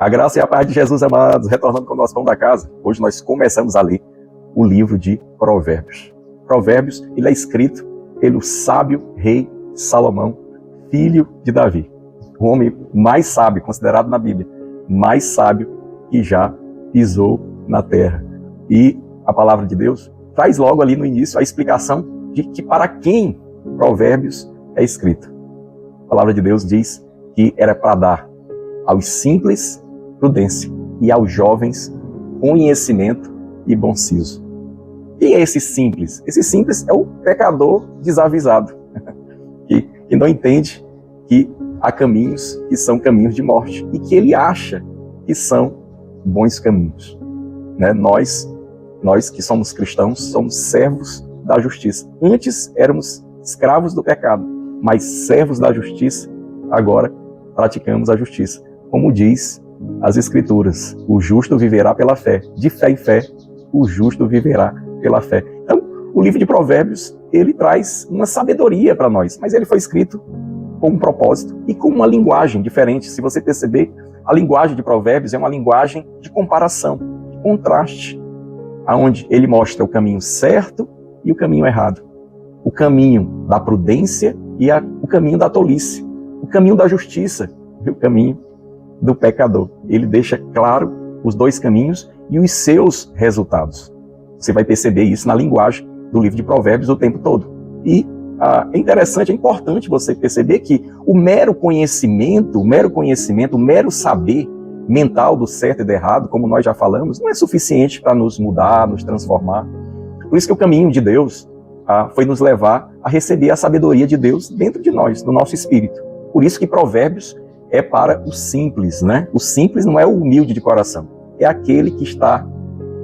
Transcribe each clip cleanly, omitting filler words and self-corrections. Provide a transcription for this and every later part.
A graça e a paz de Jesus, amados, retornando com o nosso pão da casa. Hoje nós começamos a ler o livro de Provérbios. Provérbios, ele é escrito pelo sábio rei Salomão, filho de Davi. O homem mais sábio, considerado na Bíblia, mais sábio que já pisou na terra. E a palavra de Deus traz logo ali no início a explicação de que para quem Provérbios é escrito. A palavra de Deus diz que era para dar aos simples prudência e aos jovens conhecimento e bom siso. Quem é esse simples? Esse simples é o pecador desavisado, que não entende que há caminhos que são caminhos de morte e que ele acha que são bons caminhos. Né? Nós que somos cristãos, somos servos da justiça. Antes éramos escravos do pecado, mas servos da justiça, agora praticamos a justiça. Como diz as Escrituras, o justo viverá pela fé. De fé em fé, o justo viverá pela fé. Então, o livro de Provérbios, ele traz uma sabedoria para nós, mas ele foi escrito com um propósito e com uma linguagem diferente. Se você perceber, a linguagem de Provérbios é uma linguagem de comparação, de contraste, onde ele mostra o caminho certo e o caminho errado, o caminho da prudência e o caminho da tolice, o caminho da justiça e o caminho do pecador. Ele deixa claro os dois caminhos e os seus resultados. Você vai perceber isso na linguagem do livro de Provérbios o tempo todo. E é interessante, é importante você perceber que o mero conhecimento, o mero saber mental do certo e do errado, como nós já falamos, não é suficiente para nos mudar, nos transformar. Por isso que o caminho de Deus foi nos levar a receber a sabedoria de Deus dentro de nós, no nosso espírito. Por isso que Provérbios é para o simples, né? O simples não é o humilde de coração, é aquele que está,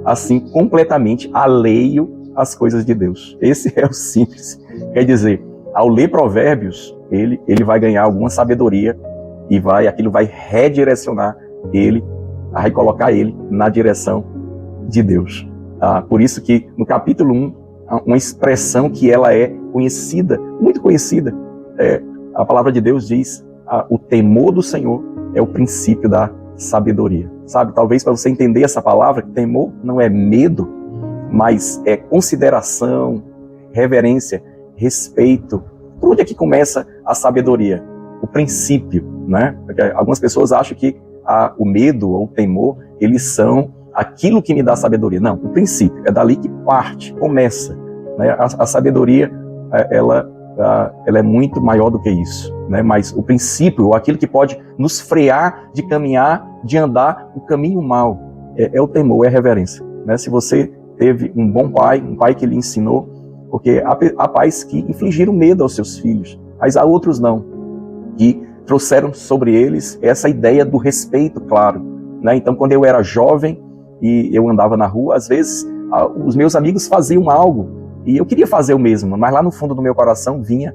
assim, completamente alheio às coisas de Deus. Esse é o simples. Quer dizer, ao ler Provérbios, ele vai ganhar alguma sabedoria e aquilo vai redirecionar ele, vai colocar ele na direção de Deus. Por isso que no capítulo 1, uma expressão que ela é conhecida, muito conhecida, a palavra de Deus diz: o temor do Senhor é o princípio da sabedoria. Sabe, talvez para você entender essa palavra, temor não é medo, mas é consideração, reverência, respeito. Por onde é que começa a sabedoria? O princípio, né? Porque algumas pessoas acham que o medo ou o temor, eles são aquilo que me dá sabedoria. Não, o princípio, é dali que parte, começa. Né? A sabedoria, ela é muito maior do que isso, né? Mas o princípio, ou aquilo que pode nos frear de caminhar, de andar o caminho mau, é o temor, é a reverência, né? Se você teve um bom pai, um pai que lhe ensinou, porque há pais que infligiram medo aos seus filhos, mas há outros não, que trouxeram sobre eles essa ideia do respeito, claro, né? Então, quando eu era jovem e eu andava na rua, às vezes os meus amigos faziam algo e eu queria fazer o mesmo, mas lá no fundo do meu coração vinha: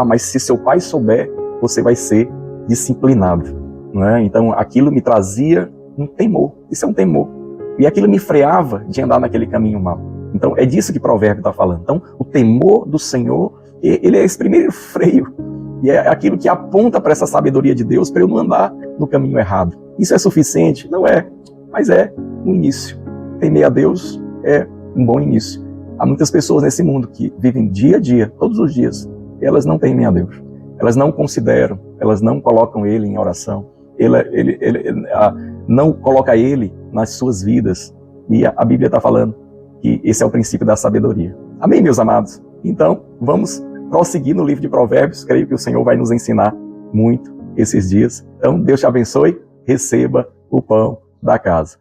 mas se seu pai souber, você vai ser disciplinado, né? Então aquilo me trazia um temor, isso é um temor, e aquilo me freava de andar naquele caminho mau. Então é disso que Provérbio está falando. Então o temor do Senhor, ele é esse primeiro freio, e é aquilo que aponta para essa sabedoria de Deus para eu não andar no caminho errado. Isso é suficiente? Não é, mas é um início. Temer a Deus é um bom início. Há muitas pessoas nesse mundo que vivem dia a dia, todos os dias, e elas não temem a Deus. Elas não consideram, elas não colocam Ele em oração, não coloca Ele nas suas vidas. E a Bíblia está falando que esse é o princípio da sabedoria. Amém, meus amados? Então, vamos prosseguir no livro de Provérbios. Creio que o Senhor vai nos ensinar muito esses dias. Então, Deus te abençoe, receba o pão da casa.